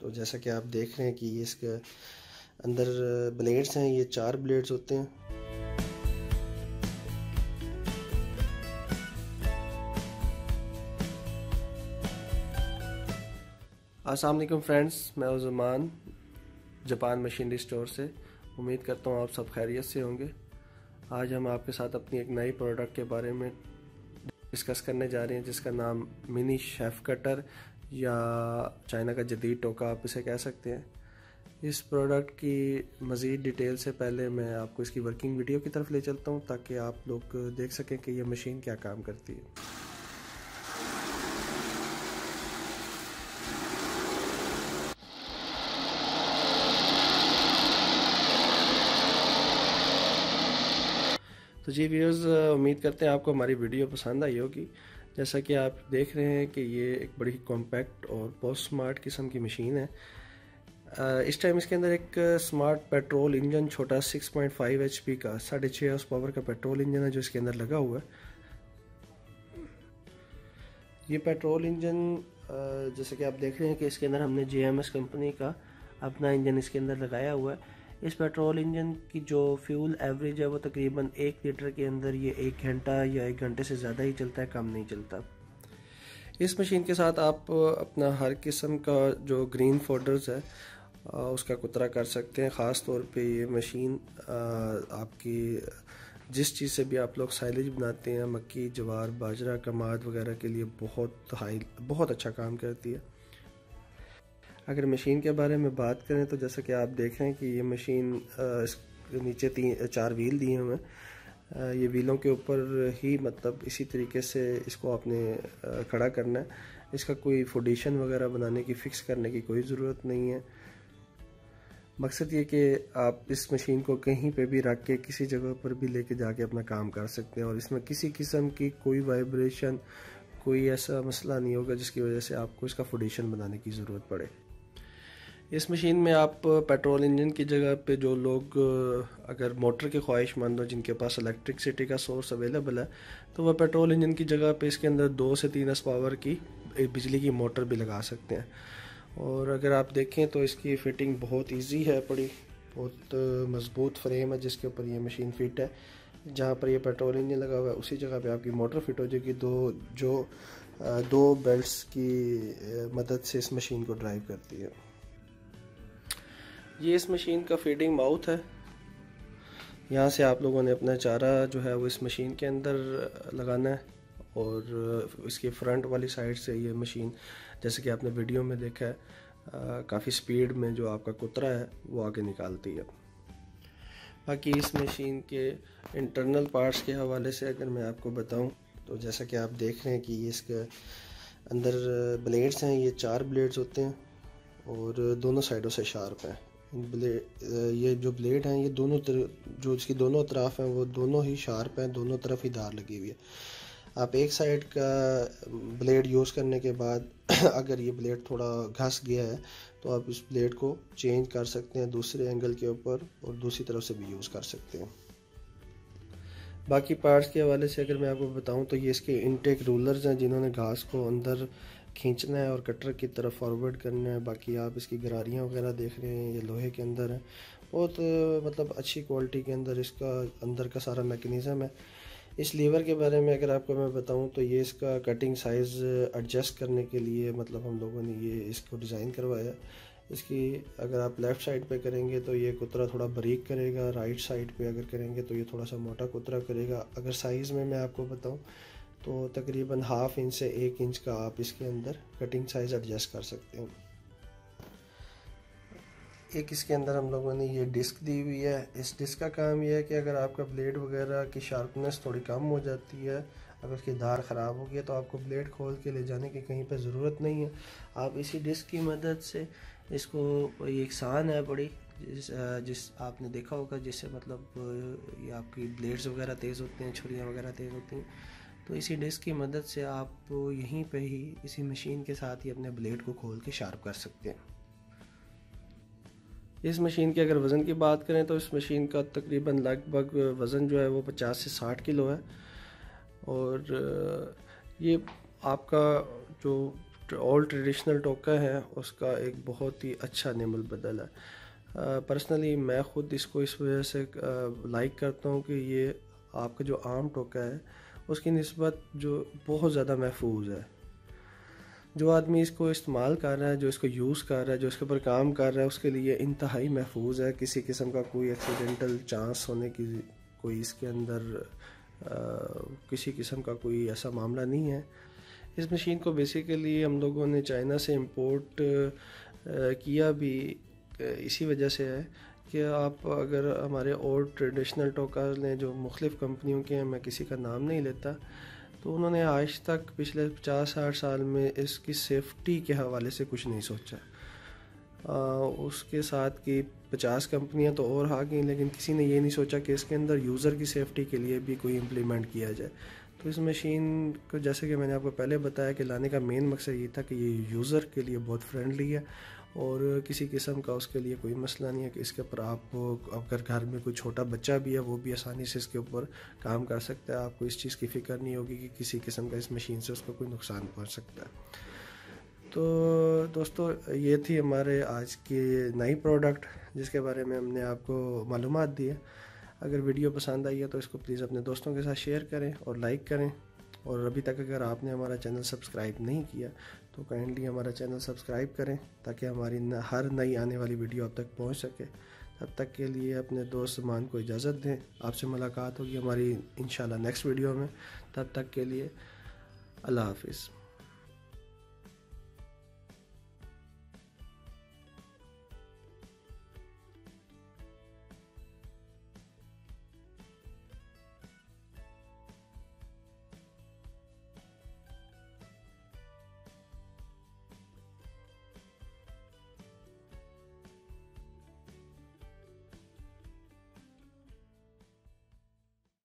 तो जैसा कि आप देख रहे हैं कि ये इसके अंदर ब्लेड्स हैं, ये 4 ब्लेड्स होते हैं। अस्सलाम वालेकुम फ्रेंड्स, मैं उज़मान जापान मशीनरी स्टोर से। उम्मीद करता हूँ आप सब खैरियत से होंगे। आज हम आपके साथ अपनी एक नई प्रोडक्ट के बारे में डिस्कस करने जा रहे हैं, जिसका नाम मिनी शेफ़ कटर या चाइना का जदीद टोका आप इसे कह सकते हैं। इस प्रोडक्ट की मज़ीद डिटेल से पहले मैं आपको इसकी वर्किंग वीडियो की तरफ ले चलता हूँ, ताकि आप लोग देख सकें कि यह मशीन क्या काम करती है। तो जी व्यूअर्स, उम्मीद करते हैं आपको हमारी वीडियो पसंद आई होगी। जैसा कि आप देख रहे हैं कि ये एक बड़ी कॉम्पैक्ट और बहुत स्मार्ट किस्म की मशीन है। इस टाइम इसके अंदर एक स्मार्ट पेट्रोल इंजन, छोटा 6.5 HP का 6.5 हॉर्स पावर का पेट्रोल इंजन है जो इसके अंदर लगा हुआ है। ये पेट्रोल इंजन जैसे कि आप देख रहे हैं कि इसके अंदर हमने JMS कंपनी का अपना इंजन इसके अंदर लगाया हुआ है। इस पेट्रोल इंजन की जो फ्यूल एवरेज है वो तकरीबन 1 लीटर के अंदर ये 1 घंटा या 1 घंटे से ज़्यादा ही चलता है, कम नहीं चलता। इस मशीन के साथ आप अपना हर किस्म का जो ग्रीन फोडर्स है उसका कुतरा कर सकते हैं। ख़ास तौर पे ये मशीन आपकी जिस चीज़ से भी आप लोग साइलेज बनाते हैं, मक्की, जवार, बाजरा, कमाद वगैरह के लिए बहुत अच्छा काम करती है। अगर मशीन के बारे में बात करें तो जैसा कि आप देख रहे हैं कि ये मशीन नीचे 4 व्हील दिए हुए हैं। ये व्हीलों के ऊपर ही मतलब इसी तरीके से इसको आपने खड़ा करना है। इसका कोई फाउंडेशन वगैरह बनाने की, फिक्स करने की कोई ज़रूरत नहीं है। मकसद ये कि आप इस मशीन को कहीं पे भी रख के किसी जगह पर भी लेके जाके अपना काम कर सकते हैं, और इसमें किसी किस्म की कोई वाइब्रेशन, कोई ऐसा मसला नहीं होगा जिसकी वजह से आपको इसका फाउंडेशन बनाने की ज़रूरत पड़े। इस मशीन में आप पेट्रोल इंजन की जगह पे जो लोग अगर मोटर के ख्वाहिशमंद हो, जिनके पास इलेक्ट्रिसिटी का सोर्स अवेलेबल है, तो वह पेट्रोल इंजन की जगह पे इसके अंदर 2 से 3 हॉर्स पावर की बिजली की मोटर भी लगा सकते हैं। और अगर आप देखें तो इसकी फ़िटिंग बहुत इजी है, बहुत मज़बूत फ्रेम है जिसके ऊपर ये मशीन फिट है। जहाँ पर ये पेट्रोल इंजन लगा हुआ है उसी जगह पे आपकी मोटर फिट हो जाएगी, दो बेल्ट्स की मदद से इस मशीन को ड्राइव करती है। ये इस मशीन का फीडिंग माउथ है। यहाँ से आप लोगों ने अपना चारा जो है वो इस मशीन के अंदर लगाना है, और इसकी फ्रंट वाली साइड से ये मशीन, जैसे कि आपने वीडियो में देखा है, काफ़ी स्पीड में जो आपका कुतरा है वो आगे निकालती है। बाकी इस मशीन के इंटरनल पार्ट्स के हवाले से अगर मैं आपको बताऊं तो जैसा कि आप देख रहे हैं कि ये इसके अंदर ब्लेड्स हैं, ये 4 ब्लेड्स होते हैं और दोनों साइडों से शार्प हैं। ये जो ब्लेड हैं ये जो इसकी दोनों अतराफ़ हैं वो दोनों ही शार्प हैं, दोनों तरफ ही धार लगी हुई है। आप एक साइड का ब्लेड यूज़ करने के बाद अगर ये ब्लेड थोड़ा घस गया है तो आप इस ब्लेड को चेंज कर सकते हैं दूसरे एंगल के ऊपर, और दूसरी तरफ से भी यूज़ कर सकते हैं। बाकी पार्ट्स के हवाले से अगर मैं आपको बताऊं तो ये इसके इनटेक रूलर्स हैं, जिन्होंने घास को अंदर खींचना है और कटर की तरफ फॉरवर्ड करना है। बाकी आप इसकी गरारियाँ वगैरह देख रहे हैं, ये लोहे के अंदर है। बहुत मतलब अच्छी क्वालिटी के अंदर इसका अंदर का सारा मैकेनिज़्म है। इस लीवर के बारे में अगर आपको मैं बताऊं तो ये इसका कटिंग साइज़ एडजस्ट करने के लिए मतलब हम लोगों ने ये इसको डिज़ाइन करवाया। इसकी अगर आप लेफ़्ट साइड पे करेंगे तो ये कुतरा थोड़ा बारीक करेगा, राइट साइड पे अगर करेंगे तो ये थोड़ा सा मोटा कुतरा करेगा। अगर साइज़ में मैं आपको बताऊं तो तकरीबन 1/2 इंच से 1 इंच का आप इसके अंदर कटिंग साइज़ एडजस्ट कर सकते हैं। एक इसके अंदर हम लोगों ने ये डिस्क दी हुई है। इस डिस्क का काम यह है कि अगर आपका ब्लेड वगैरह की शार्पनेस थोड़ी कम हो जाती है, अगर उसकी धार ख़राब हो गई तो आपको ब्लेड खोल के ले जाने की कहीं पर ज़रूरत नहीं है। आप इसी डिस्क की मदद से इसको, ये एक सान है बड़ी, जिस आपने देखा होगा, जिससे मतलब ये आपकी ब्लेड्स वगैरह तेज़ होते हैं, छुरियाँ वगैरह तेज़ होती हैं। तो इसी डिस्क की मदद से आप यहीं पे ही इसी मशीन के साथ ही अपने ब्लेड को खोल के शार्प कर सकते हैं। इस मशीन के अगर वज़न की बात करें तो इस मशीन का तकरीबन लगभग वज़न जो है वो 50 से 60 किलो है, और ये आपका जो ओल्ड ट्रेडिशनल टोका है उसका एक बहुत ही अच्छा नेमल बदल है। पर्सनली मैं ख़ुद इसको इस वजह से लाइक करता हूँ कि ये आपका जो आम टोका है उसकी निस्बत जो बहुत ज़्यादा महफूज है। जो आदमी इसको इस्तेमाल कर रहा है, जो इसको यूज़ कर रहा है, जो इसके ऊपर काम कर रहा है, उसके लिए इंतहाई महफूज है। किसी किस्म का कोई एक्सीडेंटल चांस होने की कोई इसके अंदर किसी किस्म का कोई ऐसा मामला नहीं है। इस मशीन को बेसिकली हम लोगों ने चाइना से इंपोर्ट किया भी इसी वजह से है कि आप अगर हमारे और ट्रेडिशनल टोका ने जो मुख्तलिफ़ कंपनियों के हैं, मैं किसी का नाम नहीं लेता, तो उन्होंने आज तक पिछले 50-60 साल में इसकी सेफ्टी के हवाले से कुछ नहीं सोचा। उसके साथ की 50 कंपनियां तो और आ गई, लेकिन किसी ने ये नहीं सोचा कि इसके अंदर यूज़र की सेफ्टी के लिए भी कोई इम्प्लीमेंट किया जाए। तो इस मशीन को जैसे कि मैंने आपको पहले बताया कि लाने का मेन मकसद ये था कि ये यूज़र के लिए बहुत फ्रेंडली है और किसी किस्म का उसके लिए कोई मसला नहीं है कि इसके ऊपर आप अगर घर में कोई छोटा बच्चा भी है वो भी आसानी से इसके ऊपर काम कर सकता है। आपको इस चीज़ की फ़िक्र नहीं होगी कि किसी किस्म का इस मशीन से उसको कोई नुकसान पहुंच सकता है। तो दोस्तों ये थी हमारे आज की नई प्रोडक्ट जिसके बारे में हमने आपको मालूमात दी है। अगर वीडियो पसंद आई है तो इसको प्लीज़ अपने दोस्तों के साथ शेयर करें और लाइक करें। और अभी तक अगर आपने हमारा चैनल सब्सक्राइब नहीं किया तो काइंडली हमारा चैनल सब्सक्राइब करें ताकि हमारी हर नई आने वाली वीडियो आप तक पहुंच सके। तब तक के लिए अपने दोस्त मान को इजाज़त दें। आपसे मुलाकात होगी हमारी इंशाल्लाह नेक्स्ट वीडियो में। तब तक के लिए अल्लाह हाफिज़।